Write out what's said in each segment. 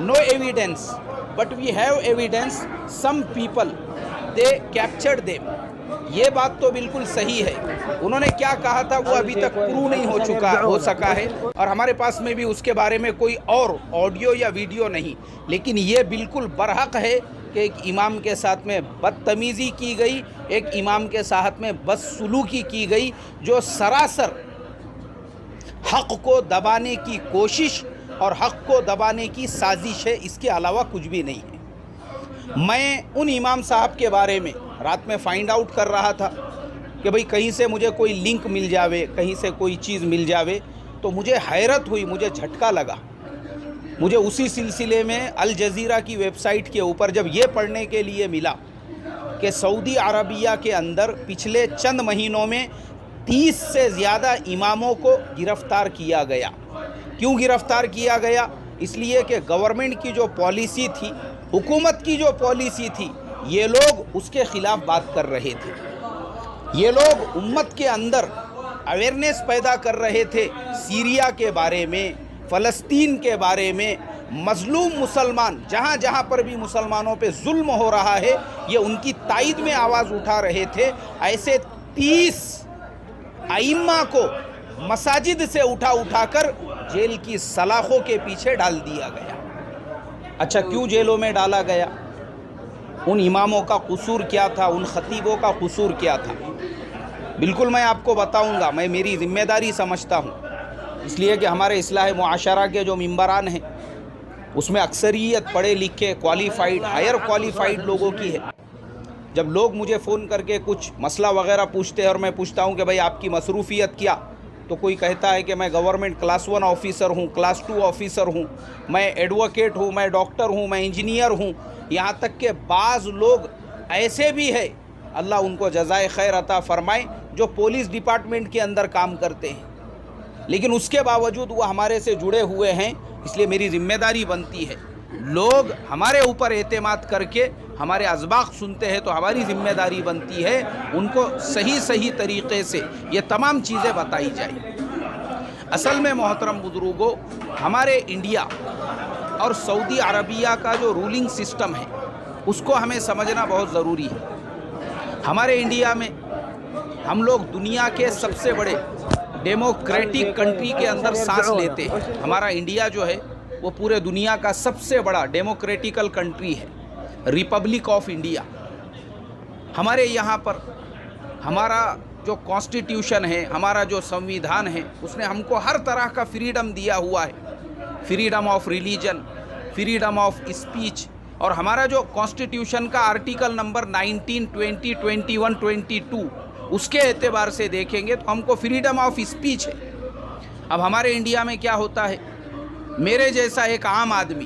no evidence, but we have evidence. Some people, they captured them. یہ بات تو بالکل صحیح ہے. انہوں نے کیا کہا تھا وہ ابھی تک پروو نہیں ہو سکا ہے، اور ہمارے پاس میں بھی اس کے بارے میں کوئی اور آڈیو یا ویڈیو نہیں. لیکن یہ بالکل برحق ہے کہ ایک امام کے ساتھ میں بدتمیزی کی گئی، ایک امام کے ساتھ میں بدسلوکی کی گئی، جو سراسر حق کو دبانے کی کوشش اور حق کو دبانے کی سازش ہے، اس کے علاوہ کچھ بھی نہیں ہے. میں ان امام صاحب کے بارے میں رات میں فائنڈ آؤٹ کر رہا تھا کہ بھئی کہیں سے مجھے کوئی لنک مل جاوے، کہیں سے کوئی چیز مل جاوے، تو مجھے حیرت ہوئی، مجھے جھٹکا لگا. مجھے اسی سلسلے میں الجزیرہ کی ویب سائٹ کے اوپر جب یہ پڑھنے کے لیے ملا کہ سعودی عربیہ کے اندر پچھلے چند مہینوں میں 30 سے زیادہ اماموں کو گرفتار کیا گیا. کیوں گرفتار کیا گیا؟ اس لیے کہ گورنمنٹ کی جو پالیسی تھی، حکومت کی جو پالیسی تھی، یہ لوگ اس کے خلاف بات کر رہے تھے. یہ لوگ امت کے اندر اویئرنیس پیدا کر رہے تھے سیریا کے بارے میں، فلسطین کے بارے میں، مظلوم مسلمان جہاں جہاں پر بھی مسلمانوں پہ ظلم ہو رہا ہے، یہ ان کی تائید میں آواز اٹھا رہے تھے. ایسے 30 ائمہ کو مساجد سے اٹھا کر جیل کی سلاخوں کے پیچھے ڈال دیا گیا. اچھا، کیوں جیلوں میں ڈالا گیا؟ ان اماموں کا قصور کیا تھا؟ ان خطیبوں کا قصور کیا تھا؟ بالکل میں آپ کو بتاؤں گا. میں میری ذمہ داری سمجھتا ہوں، اس لیے کہ ہمارے اصلاح معاشرہ کے جو ممبران ہیں اس میں اکثریت پڑھے لکھے کوالیفائڈ، ہائر کوالیفائڈ لوگوں کی ہے. جب لوگ مجھے فون کر کے کچھ مسئلہ وغیرہ پوچھتے ہیں اور میں پوچھتا ہوں کہ بھائی آپ کی مصروفیت کیا، تو کوئی کہتا ہے کہ میں گورنمنٹ کلاس 1 آفیسر ہوں، کلاس 2 آفیسر ہوں، میں ایڈوکیٹ ہوں، میں ڈاکٹر ہوں، میں انجینئر ہوں. یہاں تک کہ بعض لوگ ایسے بھی ہے، اللہ ان کو جزائے خیر عطا فرمائے، جو پولیس ڈپارٹمنٹ کے اندر کام کرتے ہیں، لیکن اس کے باوجود وہ ہمارے سے جڑے ہوئے ہیں. اس لیے میری ذمہ داری بنتی ہے، لوگ ہمارے اوپر اعتماد کر کے ہمارے اسباق سنتے ہیں تو ہماری ذمہ داری بنتی ہے ان کو صحیح طریقے سے یہ تمام چیزیں بتائی جائیں. اصل میں محترم بزرگوں، ہمارے انڈیا اور سعودی عربیہ کا جو رولنگ سسٹم ہے اس کو ہمیں سمجھنا بہت ضروری ہے. ہمارے انڈیا میں ہم لوگ دنیا کے سب سے بڑے ڈیموکریٹک کنٹری کے اندر سانس لیتے ہیں. ہمارا انڈیا جو ہے وہ پورے دنیا کا سب سے بڑا ڈیموکریٹیکل کنٹری ہے، ریپبلک آف انڈیا. ہمارے یہاں پر ہمارا جو کانسٹیٹیوشن ہے، ہمارا جو سنویدھان ہے، اس نے ہم کو ہر طرح کا فریڈم دیا ہوا ہے. Freedom of religion, freedom of speech. اور ہمارا جو کانسٹیٹیوشن کا آرٹیکل نمبر 19, 20, 21, 22 اس کے اعتبار سے دیکھیں گے تو ہم کو فریڈم آف اسپیچ ہے. اب ہمارے انڈیا میں کیا ہوتا ہے، میرے جیسا ایک عام آدمی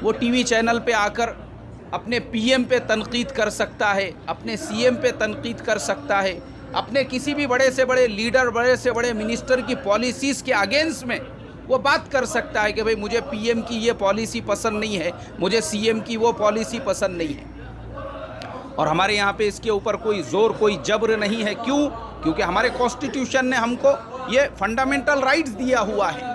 وہ ٹی وی چینل پہ آ کر اپنے پی ایم پہ تنقید کر سکتا ہے، اپنے سی ایم پہ تنقید کر سکتا ہے، اپنے کسی بھی بڑے سے بڑے لیڈر، بڑے سے بڑے منسٹر کی پالیسیز کے اگینسٹ میں وہ بات کر سکتا ہے کہ بھئی مجھے پی ایم کی یہ پالیسی پسند نہیں ہے، مجھے سی ایم کی وہ پالیسی پسند نہیں ہے. اور ہمارے یہاں پہ اس کے اوپر کوئی زور، کوئی جبر نہیں ہے. کیوں؟ کیونکہ ہمارے کانسٹیٹیوشن نے ہم کو یہ فنڈامنٹل رائٹس دیا ہوا ہے.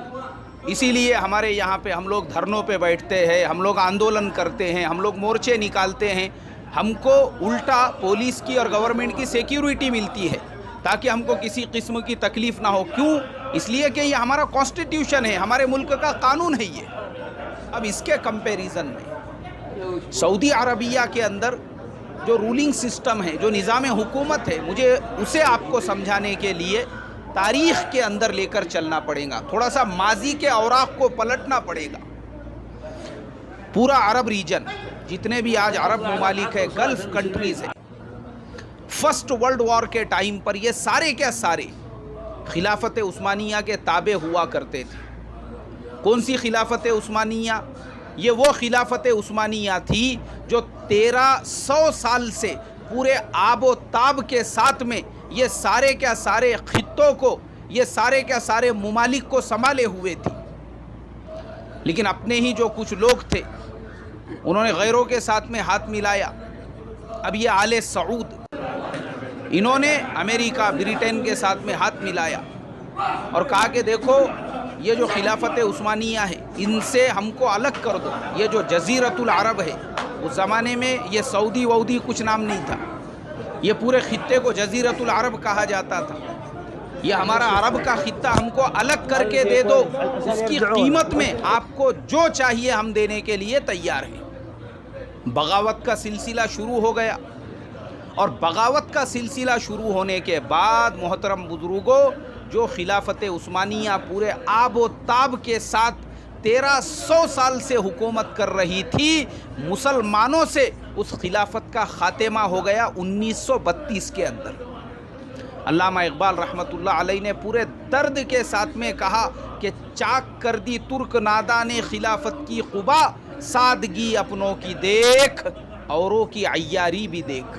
اسی لیے ہمارے یہاں پہ ہم لوگ دھرنوں پہ بیٹھتے ہیں، ہم لوگ آندولن کرتے ہیں، ہم لوگ مورچے نکالتے ہیں. ہم کو الٹا پولیس کی اور گورنمنٹ کی سیکیورٹی ملتی ہے تاکہ ہم کو کسی قسم کی تکلیف نہ ہو. کیوں؟ اس لیے کہ یہ ہمارا کانسٹیٹیوشن ہے، ہمارے ملک کا قانون ہے یہ. اب اس کے کمپیریزن میں سعودی عربیہ کے اندر جو رولنگ سسٹم ہے، جو نظام حکومت ہے، مجھے اسے آپ کو سمجھانے کے لیے تاریخ کے اندر لے کر چلنا پڑے گا، تھوڑا سا ماضی کے اوراق کو پلٹنا پڑے گا. پورا عرب ریجن، جتنے بھی آج عرب ممالک ہے، گلف کنٹریز ہے، فرسٹ ورلڈ وار کے ٹائم پر یہ سارے کے سارے خلافت عثمانیہ کے تابع ہوا کرتے تھے. کون سی خلافت عثمانیہ؟ یہ وہ خلافت عثمانیہ تھی جو 1300 سال سے پورے آب و تاب کے ساتھ میں یہ سارے کے سارے خطوں کو، یہ سارے کے سارے ممالک کو سنبھالے ہوئے تھی. لیکن اپنے ہی جو کچھ لوگ تھے انہوں نے غیروں کے ساتھ میں ہاتھ ملایا. اب یہ آل سعود، انہوں نے امریکہ، برٹین کے ساتھ میں ہاتھ ملایا اور کہا کہ دیکھو یہ جو خلافت عثمانیہ ہے ان سے ہم کو الگ کر دو. یہ جو جزیرۃ العرب ہے، اس زمانے میں یہ سعودی وعودی کچھ نام نہیں تھا، یہ پورے خطے کو جزیرۃ العرب کہا جاتا تھا. یہ ہمارا عرب کا خطہ ہم کو الگ کر کے دے دو، اس کی قیمت میں آپ کو جو چاہیے ہم دینے کے لیے تیار ہیں. بغاوت کا سلسلہ شروع ہو گیا، اور بغاوت کا سلسلہ شروع ہونے کے بعد محترم بزرگوں، جو خلافت عثمانیہ پورے آب و تاب کے ساتھ 1300 سال سے حکومت کر رہی تھی، مسلمانوں سے اس خلافت کا خاتمہ ہو گیا 1932 کے اندر. علامہ اقبال رحمۃ اللہ علیہ نے پورے درد کے ساتھ میں کہا کہ چاک کر دی ترک نادان خلافت کی قبا، سادگی اپنوں کی دیکھ اوروں کی عیاری بھی دیکھ.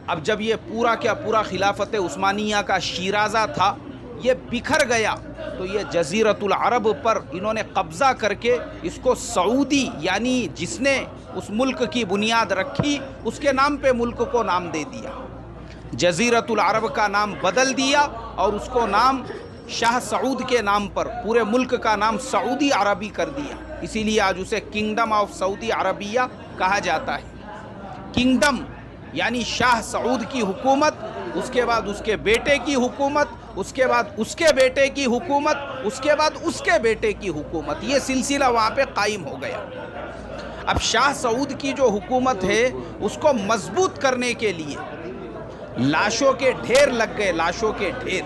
اب جب یہ پورا کیا پورا خلافت عثمانیہ کا شیرازہ تھا یہ بکھر گیا، تو یہ جزیرۃ العرب پر انہوں نے قبضہ کر کے اس کو سعودی، یعنی جس نے اس ملک کی بنیاد رکھی اس کے نام پہ ملک کو نام دے دیا. جزیرۃ العرب کا نام بدل دیا اور اس کو نام شاہ سعود کے نام پر، پورے ملک کا نام سعودی عربی کر دیا. اسی لیے آج اسے کنگڈم آف سعودی عربیہ کہا جاتا ہے. کنگڈم یعنی شاہ سعود کی حکومت، اس کے بعد اس کے بیٹے کی حکومت، اس کے بعد اس کے بیٹے کی حکومت، اس کے بعد اس کے بیٹے کی حکومت، یہ سلسلہ وہاں پہ قائم ہو گیا. اب شاہ سعود کی جو حکومت ہے اس کو مضبوط کرنے کے لیے لاشوں کے ڈھیر لگ گئے، لاشوں کے ڈھیر،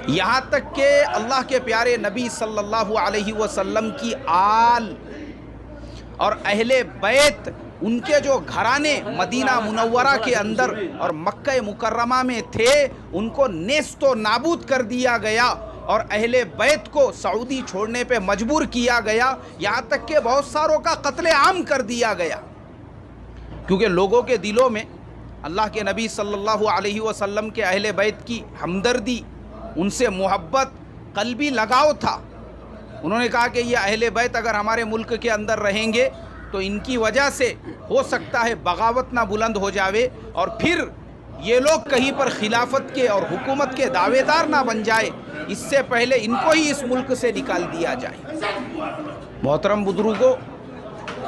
یہاں تک کہ اللہ کے پیارے نبی صلی اللہ علیہ وسلم کی آل اور اہل بیت، ان کے جو گھرانے مدینہ منورہ کے اندر اور مکہ مکرمہ میں تھے، ان کو نیست و نابود کر دیا گیا اور اہل بیت کو سعودی چھوڑنے پہ مجبور کیا گیا. یہاں تک کہ بہت ساروں کا قتل عام کر دیا گیا، کیونکہ لوگوں کے دلوں میں اللہ کے نبی صلی اللہ علیہ وسلم کے اہل بیت کی ہمدردی، ان سے محبت، قلبی لگاؤ تھا. انہوں نے کہا کہ یہ اہل بیت اگر ہمارے ملک کے اندر رہیں گے تو ان کی وجہ سے ہو سکتا ہے بغاوت نہ بلند ہو جاوے اور پھر یہ لوگ کہیں پر خلافت کے اور حکومت کے دعوے دار نہ بن جائے، اس سے پہلے ان کو ہی اس ملک سے نکال دیا جائے. محترم بزرگوں،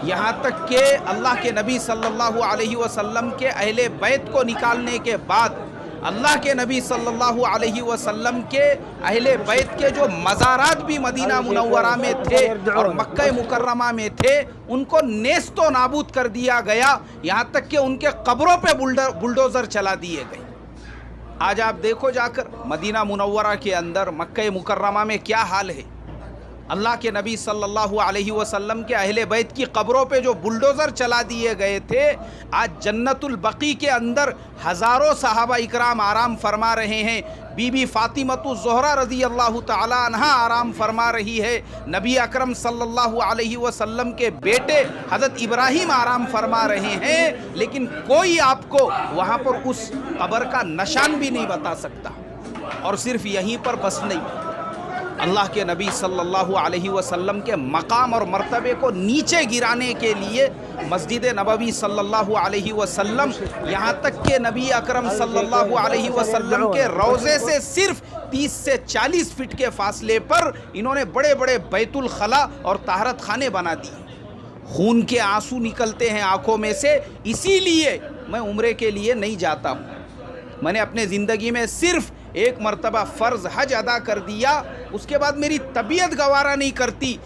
یہاں تک کہ اللہ کے نبی صلی اللہ علیہ وسلم کے اہل بیت کو نکالنے کے بعد اللہ کے نبی صلی اللہ علیہ وسلم کے اہل بیت کے جو مزارات بھی مدینہ منورہ میں تھے اور مکہ مکرمہ میں تھے، ان کو نیست و نابود کر دیا گیا، یہاں تک کہ ان کے قبروں پہ بلڈوزر چلا دیے گئے. آج آپ دیکھو جا کر مدینہ منورہ کے اندر، مکہ مکرمہ میں کیا حال ہے. اللہ کے نبی صلی اللہ علیہ وسلم کے اہل بیت کی قبروں پہ جو بلڈوزر چلا دیے گئے تھے، آج جنت البقیع کے اندر ہزاروں صحابہ اکرام آرام فرما رہے ہیں. بی بی فاطمۃ الزہرا رضی اللہ تعالی عنہا آرام فرما رہی ہے. نبی اکرم صلی اللہ علیہ وسلم کے بیٹے حضرت ابراہیم آرام فرما رہے ہیں، لیکن کوئی آپ کو وہاں پر اس قبر کا نشان بھی نہیں بتا سکتا. اور صرف یہیں پر بس نہیں، اللہ کے نبی صلی اللہ علیہ وسلم کے مقام اور مرتبے کو نیچے گرانے کے لیے مسجد نبوی صلی اللہ علیہ وسلم، یہاں تک کہ نبی اکرم صلی اللہ علیہ وسلم کے روضے سے صرف 30 سے 40 فٹ کے فاصلے پر انہوں نے بڑے بڑے بیت الخلا اور طہارت خانے بنا دیے. خون کے آنسو نکلتے ہیں آنکھوں میں سے. اسی لیے میں عمرے کے لیے نہیں جاتا ہوں. میں نے اپنے زندگی میں صرف ایک مرتبہ فرض حج ادا کر دیا، اس کے بعد میری طبیعت گوارا نہیں کرتی.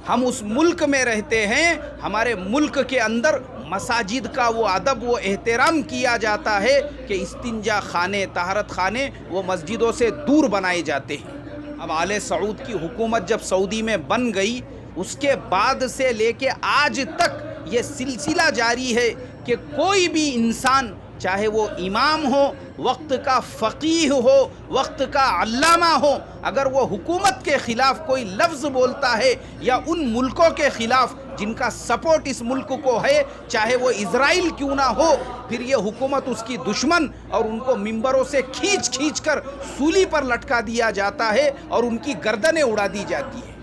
ہم اس ملک میں رہتے ہیں، ہمارے ملک کے اندر مساجد کا وہ ادب، وہ احترام کیا جاتا ہے کہ استنجا خانے، طہارت خانے وہ مسجدوں سے دور بنائے جاتے ہیں. اب آل سعود کی حکومت جب سعودی میں بن گئی، اس کے بعد سے لے کے آج تک یہ سلسلہ جاری ہے کہ کوئی بھی انسان، چاہے وہ امام ہو، وقت کا فقیہ ہو، وقت کا علامہ ہو، اگر وہ حکومت کے خلاف کوئی لفظ بولتا ہے یا ان ملکوں کے خلاف جن کا سپورٹ اس ملک کو ہے، چاہے وہ اسرائیل کیوں نہ ہو، پھر یہ حکومت اس کی دشمن اور ان کو ممبروں سے کھینچ کھینچ کر سولی پر لٹکا دیا جاتا ہے اور ان کی گردنیں اڑا دی جاتی ہیں.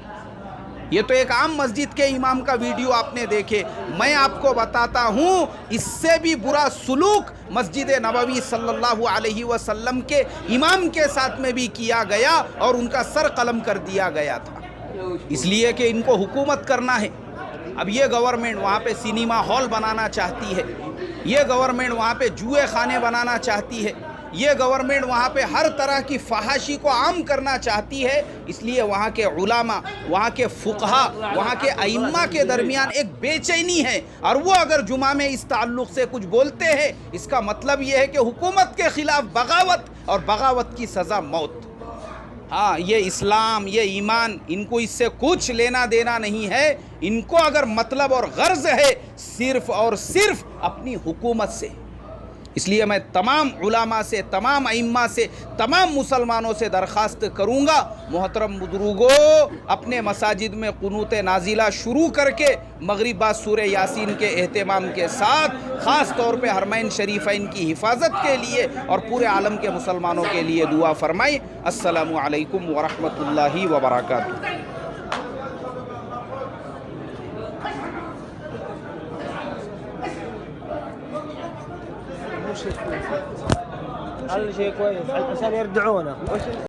یہ تو ایک عام مسجد کے امام کا ویڈیو آپ نے دیکھے. میں آپ کو بتاتا ہوں اس سے بھی برا سلوک مسجد نبوی صلی اللہ علیہ وسلم کے امام کے ساتھ میں بھی کیا گیا اور ان کا سر قلم کر دیا گیا تھا. اس لیے کہ ان کو حکومت کرنا ہے. اب یہ گورنمنٹ وہاں پہ سینما ہال بنانا چاہتی ہے, یہ گورنمنٹ وہاں پہ جوئے خانے بنانا چاہتی ہے, یہ گورنمنٹ وہاں پہ ہر طرح کی فحاشی کو عام کرنا چاہتی ہے. اس لیے وہاں کے علماء, وہاں کے فقہا, وہاں کے ائمہ کے درمیان ایک بے چینی ہے, اور وہ اگر جمعہ میں اس تعلق سے کچھ بولتے ہیں اس کا مطلب یہ ہے کہ حکومت کے خلاف بغاوت, اور بغاوت کی سزا موت. ہاں, یہ اسلام, یہ ایمان, ان کو اس سے کچھ لینا دینا نہیں ہے. ان کو اگر مطلب اور غرض ہے صرف اور صرف اپنی حکومت سے. اس لیے میں تمام علماء سے, تمام ائمہ سے, تمام مسلمانوں سے درخواست کروں گا, محترم بزرگوں, اپنے مساجد میں قنوت نازلہ شروع کر کے مغرب بعد سورہ یاسین کے اہتمام کے ساتھ, خاص طور پہ حرمین شریفین کی حفاظت کے لیے اور پورے عالم کے مسلمانوں کے لیے دعا فرمائیں. السلام علیکم ورحمۃ اللہ وبرکاتہ. شيء كويس عشان يردعونه.